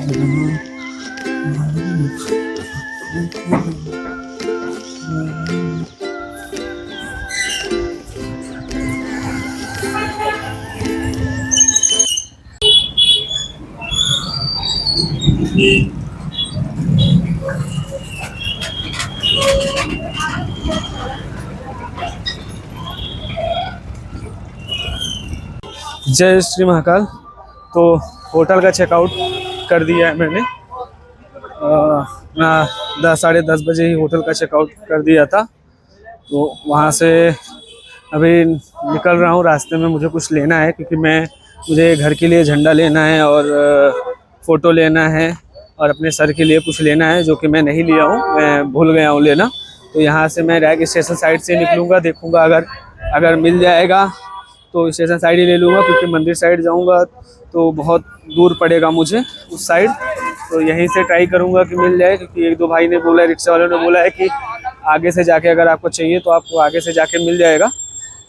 जय श्री महाकाल। तो होटल का चेकआउट कर दिया है मैंने। 10 साढ़े 10 बजे ही होटल का चेकआउट कर दिया था। तो वहाँ से अभी निकल रहा हूँ। रास्ते में मुझे कुछ लेना है, क्योंकि मुझे घर के लिए झंडा लेना है और फ़ोटो लेना है और अपने सर के लिए कुछ लेना है, जो कि मैं नहीं लिया हूँ, मैं भूल गया हूँ लेना। तो यहाँ से मैं डायरेक्ट स्टेशन साइड से निकलूँगा, देखूँगा अगर मिल जाएगा तो स्टेशन साइड ही ले लूँगा, क्योंकि मंदिर साइड जाऊँगा तो बहुत दूर पड़ेगा मुझे उस साइड। तो यहीं से ट्राई करूँगा कि मिल जाए, क्योंकि एक दो भाई ने बोला, रिक्शा वाले ने बोला है कि आगे से जाके अगर आपको चाहिए तो आपको आगे से जाके मिल जाएगा।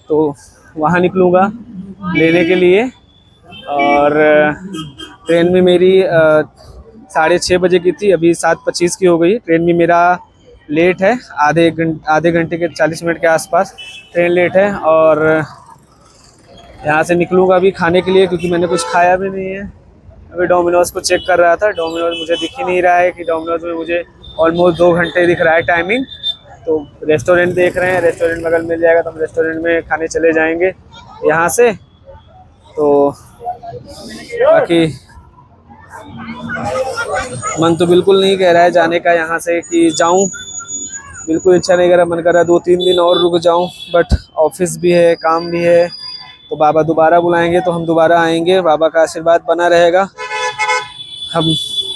तो वहाँ निकलूँगा लेने के लिए। और ट्रेन में मेरी 6:30 बजे की थी, अभी 7:25 की हो गई। ट्रेन में मेरा लेट है, आधे घंटे के 40 मिनट के आसपास ट्रेन लेट है। और यहाँ से निकलूँगा अभी खाने के लिए, क्योंकि मैंने कुछ खाया भी नहीं है। अभी डोमिनोज़ को चेक कर रहा था, डोमिनोज़ मुझे दिख ही नहीं रहा है कि डोमिनोज़ में मुझे ऑलमोस्ट 2 घंटे दिख रहा है टाइमिंग। तो रेस्टोरेंट देख रहे हैं, रेस्टोरेंट में अगर मिल जाएगा तो हम रेस्टोरेंट में खाने चले जाएंगे यहाँ से। तो बाकी मन तो बिल्कुल नहीं कह रहा है जाने का यहाँ से कि जाऊँ, बिल्कुल इच्छा नहीं कर रहा। मन कर रहा है 2-3 दिन और रुक जाऊँ, बट ऑफिस भी है, काम भी है। तो बाबा दोबारा बुलाएंगे तो हम दोबारा आएंगे। बाबा का आशीर्वाद बना रहेगा, हम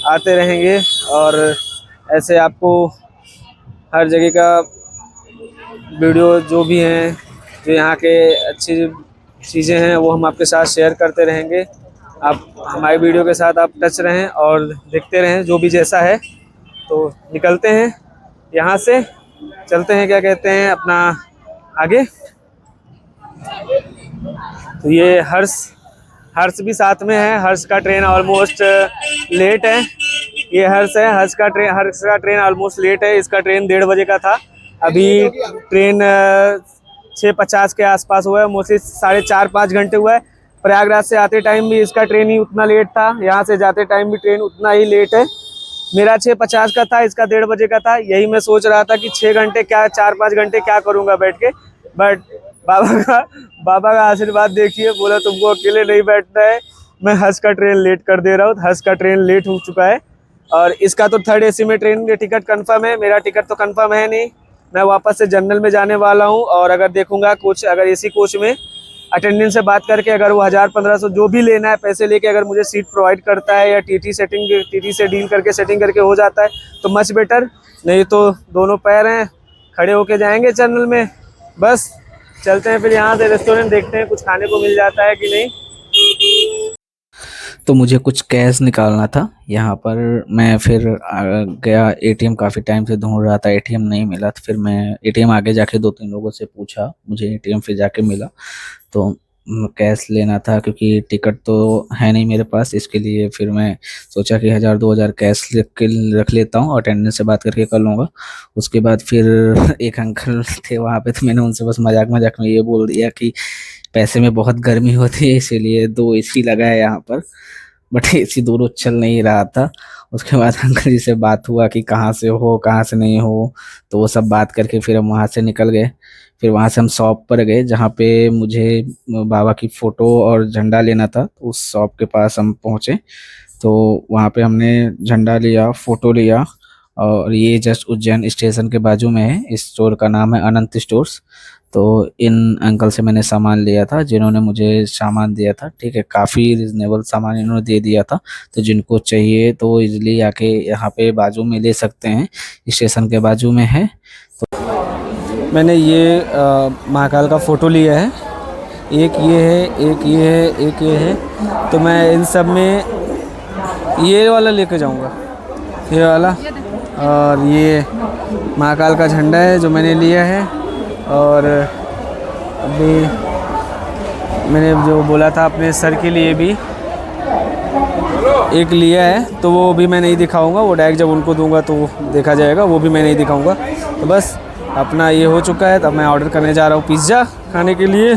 आते रहेंगे। और ऐसे आपको हर जगह का वीडियो जो भी हैं, जो यहाँ के अच्छी चीज़ें हैं, वो हम आपके साथ शेयर करते रहेंगे। आप हमारे वीडियो के साथ आप टच रहें और देखते रहें जो भी जैसा है। तो निकलते हैं यहाँ से, चलते हैं, क्या कहते हैं, अपना आगे। तो ये हर्ष भी साथ में है। हर्ष का ट्रेन ऑलमोस्ट लेट है। ये हर्ष है, हर्ष का ट्रेन ऑलमोस्ट लेट है। इसका ट्रेन 1:30 बजे का था, अभी ट्रेन 6:50 के आसपास हुआ है। मोस्टली 4.5-5 घंटे हुआ है। प्रयागराज से आते टाइम भी इसका ट्रेन ही उतना लेट था, यहाँ से जाते टाइम भी ट्रेन उतना ही लेट है। मेरा 6:50 का था, इसका 1:30 बजे का था। यही मैं सोच रहा था कि 6 घंटे क्या, 4-5 घंटे क्या करूँगा बैठ के, बट बाबा का आशीर्वाद देखिए, बोला तुमको अकेले नहीं बैठना है, मैं हर्ष का ट्रेन लेट कर दे रहा हूँ। हर्ष का ट्रेन लेट हो चुका है और इसका तो 3rd AC में ट्रेन के टिकट कंफर्म है। मेरा टिकट तो कंफर्म है नहीं, मैं वापस से जनरल में जाने वाला हूँ। और अगर देखूंगा कोच, अगर AC कोच में अटेंडेंट से बात करके अगर वो 1000-1500 जो भी लेना है पैसे लेके अगर मुझे सीट प्रोवाइड करता है, या TT से डील करके सेटिंग करके हो जाता है तो मच बेटर। नहीं तो दोनों पैर हैं, खड़े होके जाएंगे जनरल में। बस चलते हैं फिर यहाँ से रेस्टोरेंट, देखते हैं कुछ खाने को मिल जाता है कि नहीं। तो मुझे कुछ कैश निकालना था यहाँ पर। मैं फिर गया ATM, काफ़ी टाइम से ढूंढ रहा था, ATM नहीं मिला। तो फिर मैं ATM आगे जाके 2-3 लोगों से पूछा, मुझे ATM फिर जाके मिला। तो कैश लेना था, क्योंकि टिकट तो है नहीं मेरे पास। इसके लिए फिर मैं सोचा कि 1000-2000 कैश रख लेता हूँ, अटेंडेंस से बात करके कर लूँगा। उसके बाद फिर एक अंकल थे वहाँ पे, तो मैंने उनसे बस मजाक मजाक में ये बोल दिया कि पैसे में बहुत गर्मी होती है, इसीलिए 2 AC लगा है यहाँ पर, बट AC दोनों चल नहीं रहा था। उसके बाद अंकल जी से बात हुआ कि कहाँ से हो, कहाँ से नहीं हो। तो वो सब बात करके फिर हम वहाँ से निकल गए। फिर वहाँ से हम शॉप पर गए, जहाँ पे मुझे बाबा की फ़ोटो और झंडा लेना था। तो उस शॉप के पास हम पहुँचे, तो वहाँ पे हमने झंडा लिया, फ़ोटो लिया। और ये जस्ट उज्जैन स्टेशन के बाजू में है। इस स्टोर का नाम है अनंत स्टोर्स। तो इन अंकल से मैंने सामान लिया था, जिन्होंने मुझे सामान दिया था, ठीक है, काफ़ी रिजनेबल सामान इन्होंने दे दिया था। तो जिनको चाहिए तो इजीली आके यहाँ पे बाजू में ले सकते हैं, स्टेशन के बाजू में है। तो मैंने ये महाकाल का फ़ोटो लिया है, एक ये है, एक ये है, एक ये है। तो मैं इन सब में ये वाला लेके जाऊंगा, ये वाला। और ये महाकाल का झंडा है जो मैंने लिया है। और अभी मैंने जो बोला था अपने सर के लिए भी एक लिया है तो वो भी मैं नहीं दिखाऊंगा, वो डायरेक्ट जब उनको दूंगा तो वो देखा जाएगा, वो भी मैं नहीं दिखाऊंगा। तो बस अपना ये हो चुका है, तब मैं ऑर्डर करने जा रहा हूँ पिज़्ज़ा खाने के लिए।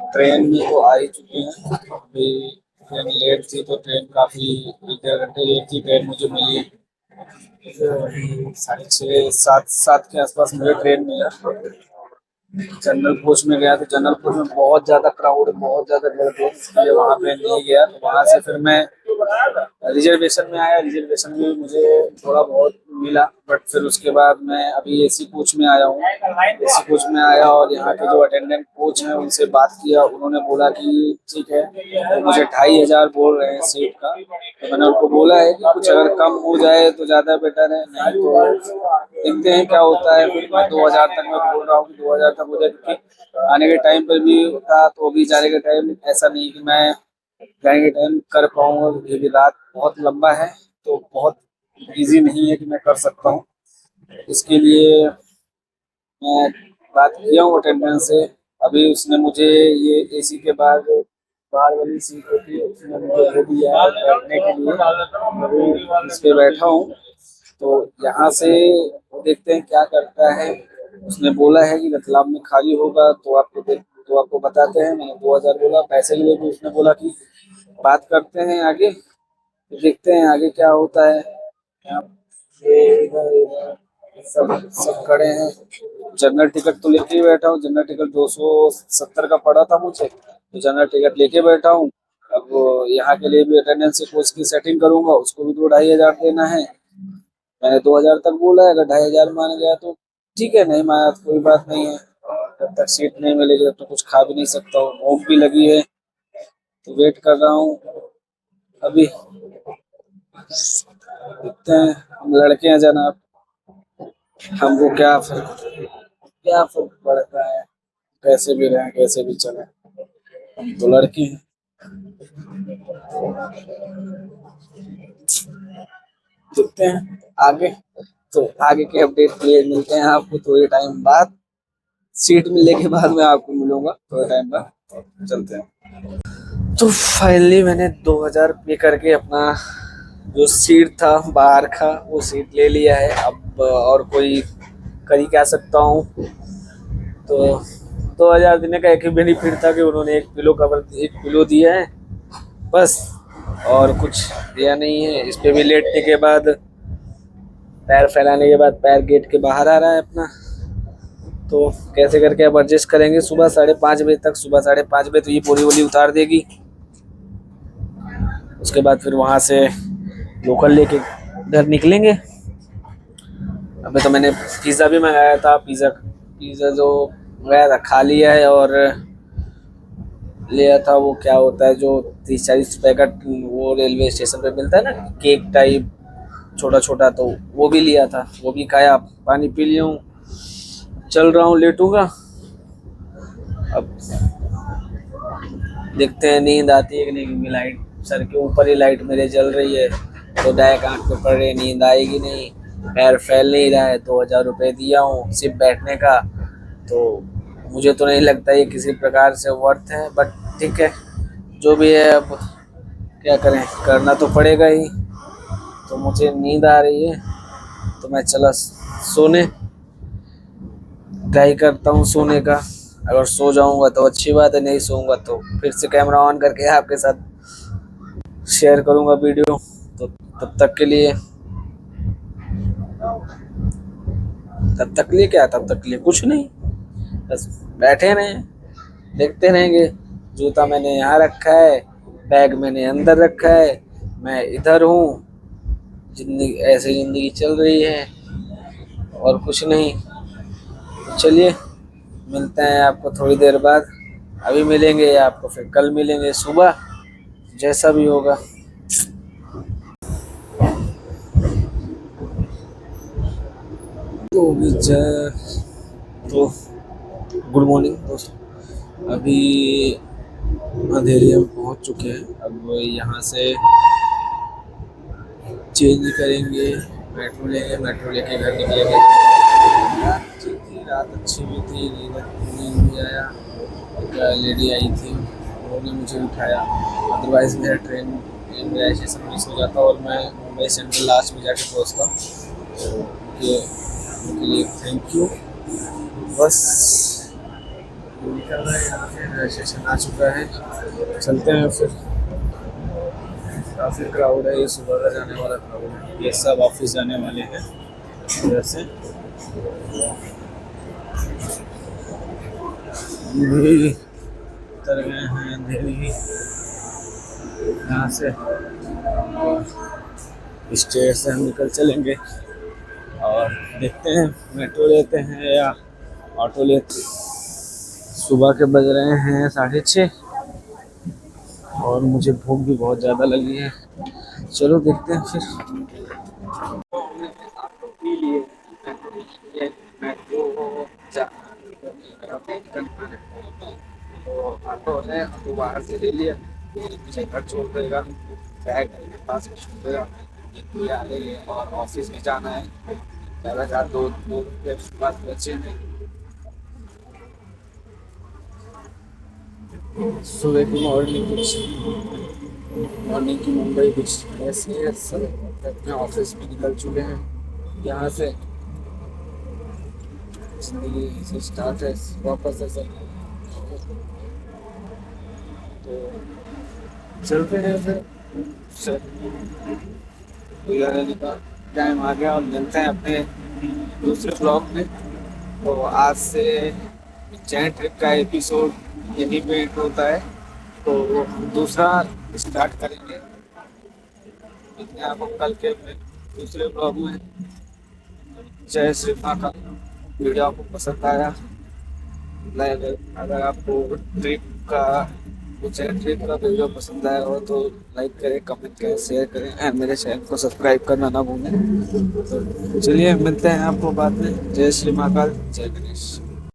ट्रेन में तो आ ही चुके हैं, अभी ट्रेन लेट थी तो ट्रेन काफ़ी 1 डेढ़ घंटे लेट थी। ट्रेन मुझे मिली 6:30 7 के आसपास मुझे ट्रेन मिला। जनरल कोच में गया तो जनरल कोच में बहुत ज़्यादा क्राउड, बहुत ज़्यादा भीड़ थी, इसलिए वहाँ पे नहीं गया। तो वहाँ से फिर मैं रिजर्वेशन में आया। रिजर्वेशन में मुझे थोड़ा बहुत मिला, बट फिर उसके बाद मैं अभी एसी कोच में आया हूँ। एसी कोच में आया और यहाँ के जो अटेंडेंट कोच हैं उनसे बात किया। उन्होंने बोला कि ठीक है, तो मुझे 2500 बोल रहे हैं सीट का। तो मैंने उनको बोला है कि कुछ अगर कम हो जाए तो ज़्यादा बेटर है, नहीं तो देखते हैं क्या होता है। फिर मैं 2000 तक मैं बोल रहा हूँ कि 2000 तक हो जाए, क्योंकि आने के टाइम पर भी था तो अभी जाने के टाइम ऐसा नहीं कि मैं जाने के टाइम कर पाऊंगा, क्योंकि भी रात बहुत लंबा है तो बहुत इजी नहीं है कि मैं कर सकता हूँ। इसके लिए मैं बात किया हूँ अटेंडेंस से। अभी उसने मुझे ये एसी के बाद बाहर वाली सीट होती है उसने मुझे दे दिया है बैठने के लिए। अभी इस पे बैठा हूँ, तो यहाँ से देखते हैं क्या करता है। उसने बोला है कि रतलाम में खाली होगा तो आपको बताते हैं। मैंने 2000 बोला, पैसे के लिए भी उसने बोला कि बात करते हैं आगे, तो देखते हैं आगे क्या होता है। यहाँ ये इधर सब सब खड़े हैं। जनरल टिकट तो लेके ही बैठा हूँ। जनरल टिकट 270 का पड़ा था मुझे, तो जनरल टिकट लेके बैठा हूँ। अब यहाँ के लिए भी अटेंडेंस कोच की सेटिंग करूंगा, उसको भी तो 2500 देना है। मैंने 2000 तक बोला है, अगर 2500 मान गया तो ठीक है, नहीं माना तो कोई बात नहीं है। जब तक सीट नहीं मिलेगी तब तो कुछ खा भी नहीं सकता हूँ। भूख भी लगी है तो वेट कर रहा हूँ अभी। देखते हैं, हम लड़के हैं जनाब, हमको क्या फर्क पड़ता है, कैसे भी रहें कैसे भी चले, हम तो लड़के हैं। देखते हैं आगे, तो आगे के अपडेट के लिए मिलते हैं आपको थोड़े टाइम बाद। सीट मिलने के बाद मैं आपको मिलूंगा थोड़े टाइम बाद। चलते हैं। तो फाइनली मैंने 2000 पे करके अपना जो सीट था बाहर का वो सीट ले लिया है। अब और कोई कर ही क्या सकता हूँ। तो 2000 देने का एक ही बेनिफिट था कि उन्होंने एक पिलो दिया है बस, और कुछ दिया नहीं है। इस पे भी लेटने के बाद, पैर फैलाने के बाद पैर गेट के बाहर आ रहा है अपना। तो कैसे करके अब एडजस्ट करेंगे। सुबह 5:30 बजे तक, सुबह 5:30 बजे तो ये बोरी वोली उतार देगी। उसके बाद फिर वहाँ से लोकल लेके घर निकलेंगे। अभी तो मैंने पिज़्ज़ा भी मंगाया था। पिज़्ज़ा जो मंगाया था खा लिया है, और लिया था वो क्या होता है जो 30-40 रुपए का वो रेलवे स्टेशन पे मिलता है ना, केक टाइप छोटा छोटा, तो वो भी लिया था, वो भी खाया, पानी पी लिया हूँ, चल रहा हूँ, लेटूंगा। अब देखते हैं नींद आती है कि नहीं, क्योंकि लाइट सर के ऊपर ही लाइट मेरे जल रही है, तो डायरेक्ट आँख पे पड़ रही, नींद आएगी नहीं। पैर फैल नहीं रहा है। 2000 रुपये दिया हूँ सिर्फ बैठने का, तो मुझे तो नहीं लगता ये किसी प्रकार से वर्थ है, बट ठीक है जो भी है, अब क्या करें, करना तो पड़ेगा ही। तो मुझे नींद आ रही है तो मैं चला सोने, ट्राई करता हूँ सोने का। अगर सो जाऊंगा तो अच्छी बात है, नहीं सोऊंगा तो फिर से कैमरा ऑन करके आपके साथ शेयर करूंगा वीडियो। तो तब तक लिए क्या, तब तक लिए कुछ नहीं, बस बैठे रहें, देखते रहेंगे। जूता मैंने यहाँ रखा है, बैग मैंने अंदर रखा है, मैं इधर हूँ, जिंदगी ऐसे ज़िंदगी चल रही है और कुछ नहीं। तो चलिए मिलते हैं आपको थोड़ी देर बाद। अभी मिलेंगे या आपको फिर कल मिलेंगे सुबह, जैसा भी होगा। तो तो गुड मॉर्निंग दोस्तों। अभी अंधेरी हम पहुँच चुके हैं। अब यहाँ से चेंज करेंगे, मेट्रो लेंगे, मेट्रो लेके घर निकलेंगे। रात ठीक थी, रात अच्छी भी थी, नींद भी आया। एक लेडी आई थी, उन्होंने मुझे उठाया, अदरवाइज़ मेरा ट्रेन एंड ऐसे सब मिस हो जाता और मैं मुंबई सेंट्रल लास्ट में जाके पहुँचता। तो ये उनके लिए थैंक यू। बस निकल रहे हैं यहाँ से, रजिस्ट्रेशन आ चुका है, चलते हैं फिर। काफ़ी क्राउड है, ये सुबह का जाने वाला क्राउड है, ये सब ऑफिस जाने वाले हैं इधर से। भी उतर गए हैं अंधेरी यहाँ से, स्टेट से हम निकल चलेंगे और देखते हैं मेट्रो लेते हैं या ऑटो लेते हैं। सुबह के बज रहे हैं 6:30 और मुझे भूख भी बहुत ज़्यादा लगी है। चलो देखते हैं फिर। ऑटो है, ऑटो बाहर से ले लिया, मुझे घर छोड़ देगा, बैग के पास छोड़ देगा और ऑफिस भी जाना है। ज़्यादा दो दो स्टेप्स बाद बचे हैं। सुबह की मॉर्निंग की मुंबई कुछ ऐसी है। सब अपने ऑफिस में निकल चुके हैं, यहाँ से जिंदगी से स्टार्ट है वापस ऐसा। तो चलते हैं फिर, गुजारने का टाइम आ गया और मिलते हैं अपने दूसरे ब्लॉग में। तो आज से चैन ट्रिप का एपिसोड यहीं पे एंड होता है, तो हम दूसरा स्टार्ट करेंगे। मिलते हैं आपको कल के दूसरे ब्लॉग में। जय श्री महाकाल। वीडियो आपको पसंद आया, अगर आपको ट्रिप का ट्रिप का वीडियो पसंद आया हो तो लाइक करें, कमेंट करें, शेयर करें एंड मेरे चैनल को सब्सक्राइब करना ना भूलें। तो चलिए मिलते हैं आपको बाद में। जय श्री महाकाल, जय गणेश।